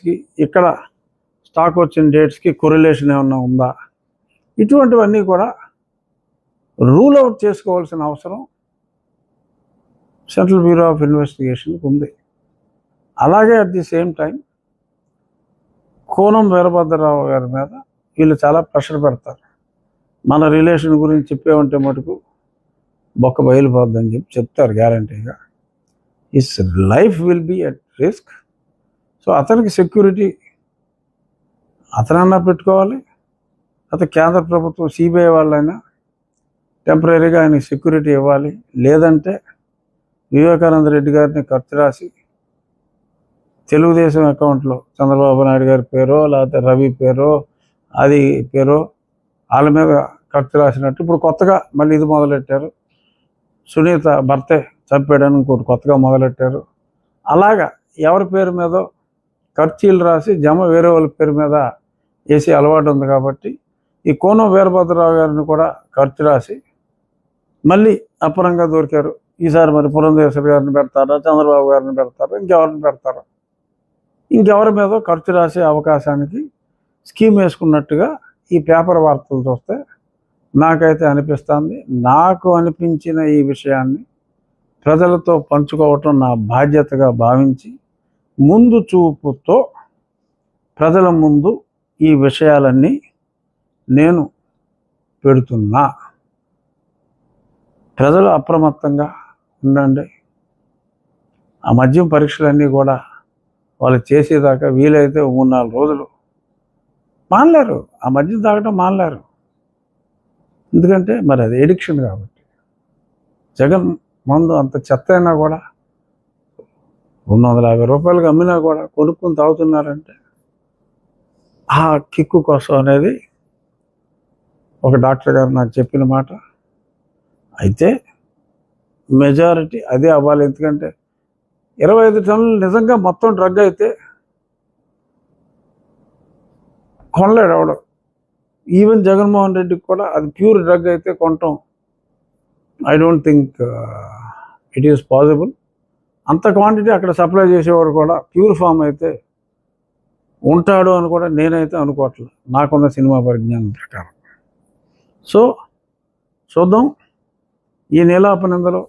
డేట్స్కి ఇక్కడ స్టాక్ వచ్చిన డేట్స్కి కొరిలేషన్ ఏమన్నా ఉందా, ఇటువంటివన్నీ కూడా రూల్ అవుట్ చేసుకోవాల్సిన అవసరం సెంట్రల్ బ్యూరో ఆఫ్ ఇన్వెస్టిగేషన్కి ఉంది. అలాగే at the same time Konam Veerabhadrarao గారి మీద వీళ్ళు చాలా ప్రెషర్ పెడతారు. మన రిలేషన్ గురించి చెప్పేమంటే మటుకు బొక్క బయలుపోద్దని చెప్తారు గ్యారంటీగా. His life will be at risk. So అతనికి సెక్యూరిటీ అతనన్నా పెట్టుకోవాలి, అతను కేంద్ర ప్రభుత్వం సిబిఐ వాళ్ళైనా టెంపరీగా ఆయనకి సెక్యూరిటీ ఇవ్వాలి. లేదంటే వివేకానంద రెడ్డి గారిని ఖర్చు రాసి తెలుగుదేశం అకౌంట్లో చంద్రబాబు నాయుడు గారి పేరో లేకపోతే రవి పేరో అది పేరో వాళ్ళ మీద ఖర్చు రాసినట్టు ఇప్పుడు కొత్తగా మళ్ళీ ఇది మొదలెట్టారు. సునీత భర్తే చంపాడని ఇంకోటి కొత్తగా మొదలెట్టారు. అలాగా ఎవరి పేరు మీదో ఖర్చీలు రాసి జమ వేరే వాళ్ళ పేరు మీద వేసి అలవాటు ఉంది. కాబట్టి ఈ కోనం వీరభద్రరావు గారిని కూడా ఖర్చు రాసి మళ్ళీ అప్పనంగా దొరికారు. ఈసారి మరి పురంధేశ్వరి గారిని పెడతారా, చంద్రబాబు గారిని పెడతారా, ఇంకెవరిని పెడతారా, ఇంకెవరి మీదో ఖర్చు రాసే అవకాశానికి స్కీమ్ వేసుకున్నట్టుగా ఈ పేపర్ వార్తలు చూస్తే నాకైతే అనిపిస్తుంది. నాకు అనిపించిన ఈ విషయాన్ని ప్రజలతో పంచుకోవటం నా బాధ్యతగా భావించి ముందు చూపుతో ప్రజల ముందు ఈ విషయాలన్నీ నేను పెడుతున్నా. ప్రజలు అప్రమత్తంగా ఉండండి. ఆ మద్యం పరీక్షలన్నీ కూడా వాళ్ళు చేసేదాకా వీలైతే 3-4 రోజులు మానలేరు, ఆ మద్యం తాగటం మానలేరు. ఎందుకంటే మరి అది ఎడిక్షన్ కాబట్టి. జగన్ మందు అంత చెత్త అయినా కూడా 250 రూపాయలకు అమ్మినా కూడా కొనుక్కుని తాగుతున్నారంటే ఆ కిక్కు కోసం అనేది ఒక డాక్టర్ గారు నాకు చెప్పిన మాట. అయితే మెజారిటీ అదే అవ్వాలి. ఎందుకంటే 25 టన్నులు నిజంగా మొత్తం డ్రగ్ అయితే కొనలేడు ఎవడు. ఈవెన్ జగన్మోహన్ రెడ్డికి కూడా అది ప్యూర్ డ్రగ్ అయితే కొనటం I don't think it is possible. అంత క్వాంటిటీ అక్కడ సప్లై చేసేవాడు కూడా ప్యూర్ ఫామ్ అయితే ఉంటాడు అని కూడా నేనైతే అనుకోవట్లేదు నాకున్న సినిమా పరిజ్ఞానం ప్రకారం. సో చూద్దాం. ఈ నీలాపనిందలో